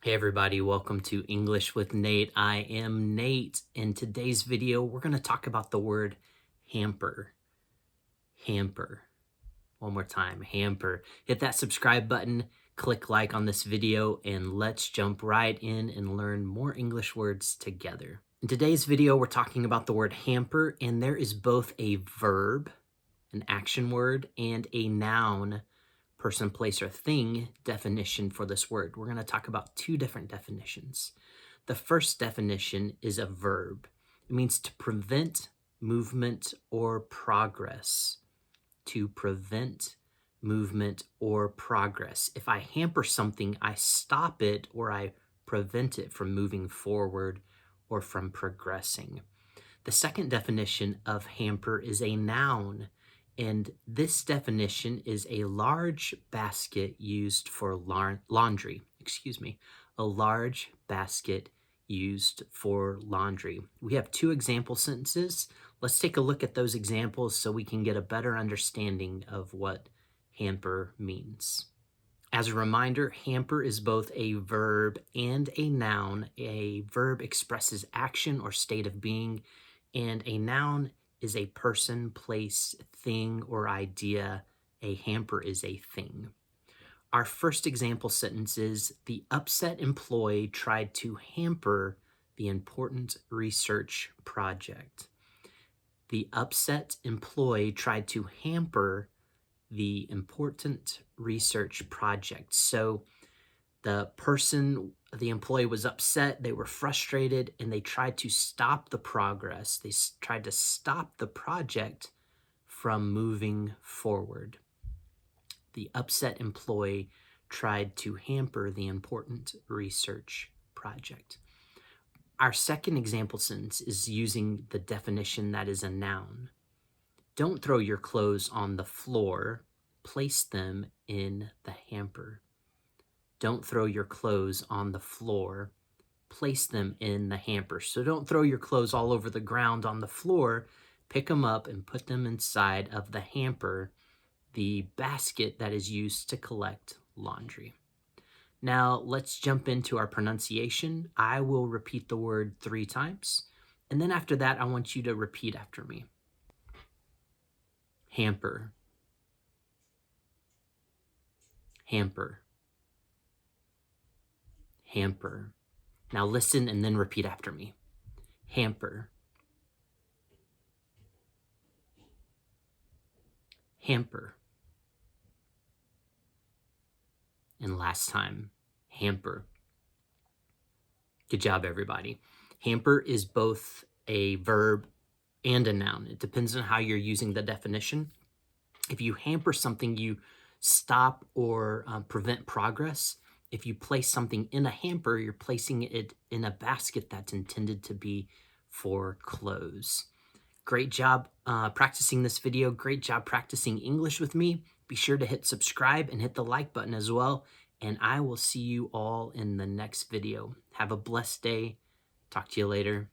Hey everybody, welcome to English with Nate. I am Nate. In today's video, we're going to talk about the word hamper. Hamper. One more time, hamper. Hit that subscribe button, click like on this video, and let's jump right in and learn more English words together. In today's video, we're talking about the word hamper, and there is both a verb, an action word, and a noun, person, place, or thing definition for this word. We're going to talk about two different definitions. The first definition is a verb. It means to prevent movement or progress. To prevent movement or progress. If I hamper something, I stop it or I prevent it from moving forward or from progressing. The second definition of hamper is a noun. And this definition is a large basket used for laundry. A large basket used for laundry. We have two example sentences. Let's take a look at those examples so we can get a better understanding of what hamper means. As a reminder, hamper is both a verb and a noun. A verb expresses action or state of being, and a noun is a person, place, thing, or idea. A hamper is a thing. Our first example sentence is, the upset employee tried to hamper the important research project. The upset employee tried to hamper the important research project. So the employee was upset, they were frustrated, and they tried to stop the progress. They tried to stop the project from moving forward. The upset employee tried to hamper the important research project. Our second example sentence is using the definition that is a noun. Don't throw your clothes on the floor, place them in the hamper. Don't throw your clothes on the floor, place them in the hamper. So don't throw your clothes all over the ground on the floor, pick them up and put them inside of the hamper, the basket that is used to collect laundry. Now let's jump into our pronunciation. I will repeat the word 3 times, and then after that, I want you to repeat after me. Hamper, hamper, hamper. Now listen and then repeat after me. Hamper, hamper. And last time, hamper. Good job, everybody. Hamper is both a verb and a noun. It depends on how you're using the definition. If you hamper something, you stop or prevent progress. If you place something in a hamper, you're placing it in a basket that's intended to be for clothes. Great job practicing this video. Great job practicing English with me. Be sure to hit subscribe and hit the like button as well. And I will see you all in the next video. Have a blessed day. Talk to you later.